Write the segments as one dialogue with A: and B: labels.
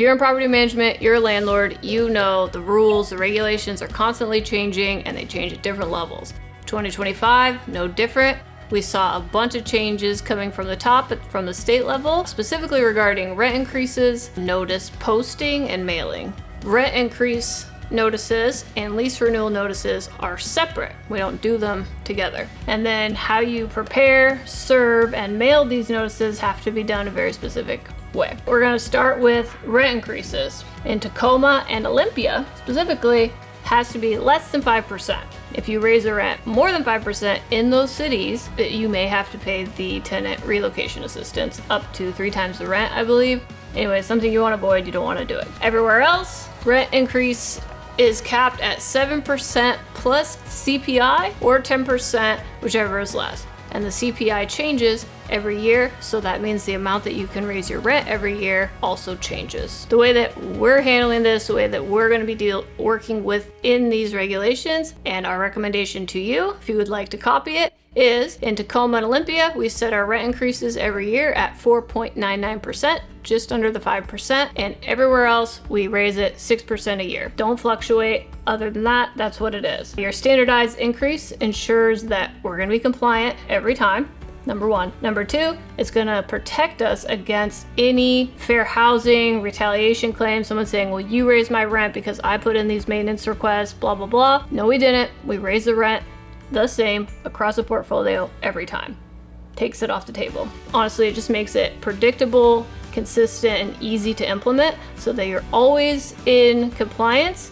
A: you're in property management, you're a landlord, you know the rules, the regulations are constantly changing and they change at different levels. 2025, no different. We saw a bunch of changes coming from the top, but from the state level, specifically regarding rent increases, notice posting, and mailing. Rent increase notices and lease renewal notices are separate. We don't do them together. And then how you prepare, serve, and mail these notices have to be done a very specific way. We're going to start with rent increases. In Tacoma and Olympia, specifically, has to be less than 5%. If you raise the rent more than 5% in those cities, you may have to pay the tenant relocation assistance up to 3 times the rent, I believe. Anyway, something you want to avoid, you don't want to do it. Everywhere else, rent increase is capped at 7% plus CPI or 10%, whichever is less. And the CPI changes every year, so that means the amount that you can raise your rent every year also changes. The way that we're handling this, the way that we're going to be working within these regulations, and our recommendation to you, if you would like to copy it, is in Tacoma and Olympia, we set our rent increases every year at 4.99%, just under the 5%, and everywhere else we raise it 6% a year. Don't fluctuate. Other than that, that's what it is. Your standardized increase ensures that we're going to be compliant every time. Number one. Number two, it's gonna protect us against any fair housing retaliation claims. Someone saying, well, you raised my rent because I put in these maintenance requests, blah, blah, blah. No, we didn't. We raised the rent the same across the portfolio every time. Takes it off the table. Honestly, it just makes it predictable, consistent, and easy to implement so that you're always in compliance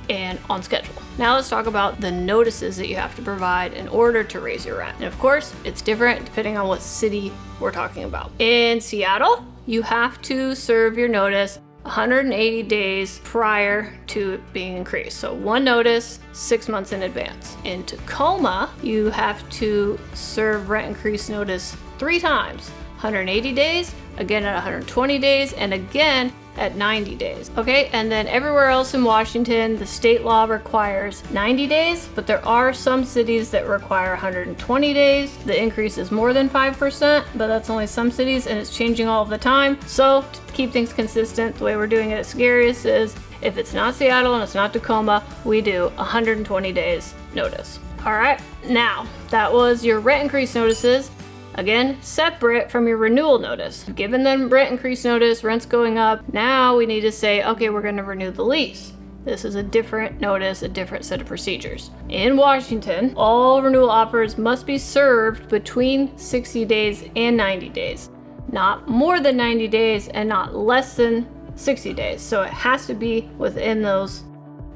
A: and on schedule. Now let's talk about the notices that you have to provide in order to raise your rent. And of course, it's different depending on what city we're talking about. In Seattle, you have to serve your notice 180 days prior to it being increased. So one notice, 6 months in advance. In Tacoma, you have to serve rent increase notice 3 times, 180 days, again at 120 days, and again at 90 days. Okay, and then everywhere else in Washington, the state law requires 90 days, but there are some cities that require 120 days. The increase is more than 5%, but that's only some cities and it's changing all the time. So to keep things consistent, the way we're doing it at Sagareus is if it's not Seattle and it's not Tacoma, we do 120 days notice. All right, now that was your rent increase notices. Again, separate from your renewal notice. Given them rent increase notice, rent's going up, now we need to say, okay, we're gonna renew the lease. This is a different notice, a different set of procedures. In Washington, all renewal offers must be served between 60 days and 90 days. Not more than 90 days and not less than 60 days. So it has to be within those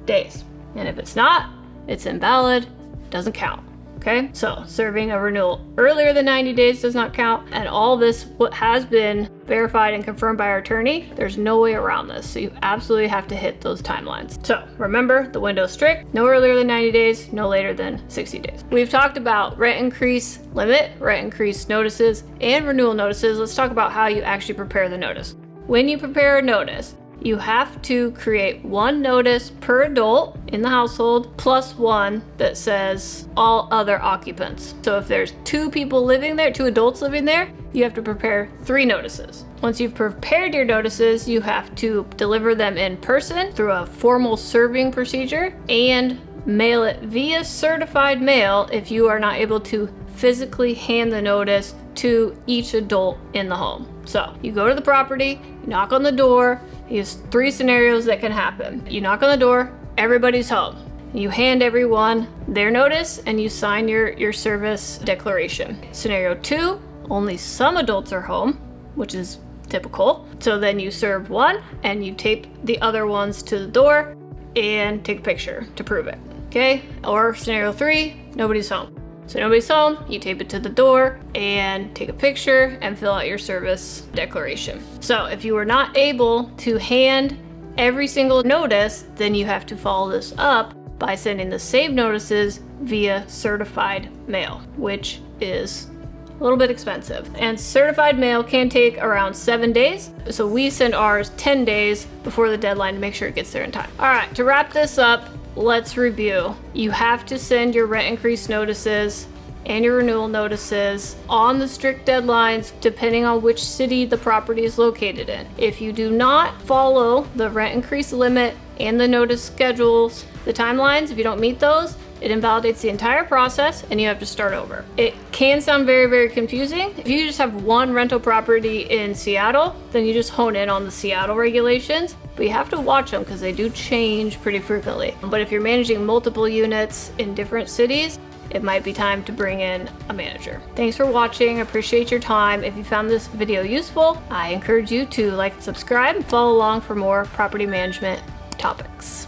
A: days. And if it's not, it's invalid, doesn't count. Okay, so serving a renewal earlier than 90 days does not count, and all this has been verified and confirmed by our attorney. There's no way around this, so you absolutely have to hit those timelines. So remember, the window's strict, no earlier than 90 days, no later than 60 days. We've talked about rent increase limit, rent increase notices, and renewal notices. Let's talk about how you actually prepare the notice. When you prepare a notice, you have to create 1 notice per adult in the household plus 1 that says all other occupants. So if there's 2 people living there, 2 adults living there, you have to prepare 3 notices. Once you've prepared your notices, you have to deliver them in person through a formal serving procedure and mail it via certified mail if you are not able to physically hand the notice to each adult in the home. So you go to the property, you knock on the door. Here's 3 scenarios that can happen. You knock on the door, everybody's home. You hand everyone their notice and you sign your service declaration. Scenario 2, only some adults are home, which is typical. So then you serve 1 and you tape the other ones to the door and take a picture to prove it. Okay? Or scenario 3, nobody's home. So nobody's home, you tape it to the door and take a picture and fill out your service declaration. So if you were not able to hand every single notice, then you have to follow this up by sending the saved notices via certified mail, which is a little bit expensive. And certified mail can take around 7 days. So we send ours 10 days before the deadline to make sure it gets there in time. All right, to wrap this up, let's review. You have to send your rent increase notices and your renewal notices on the strict deadlines depending on which city the property is located in. If you do not follow the rent increase limit and the notice schedules, the timelines, if you don't meet those, it invalidates the entire process and you have to start over. It can sound very, very confusing. If you just have one rental property in Seattle, then you just hone in on the Seattle regulations, but you have to watch them because they do change pretty frequently. But if you're managing multiple units in different cities, it might be time to bring in a manager. Thanks for watching. I appreciate your time. If you found this video useful, I encourage you to like and subscribe and follow along for more property management topics.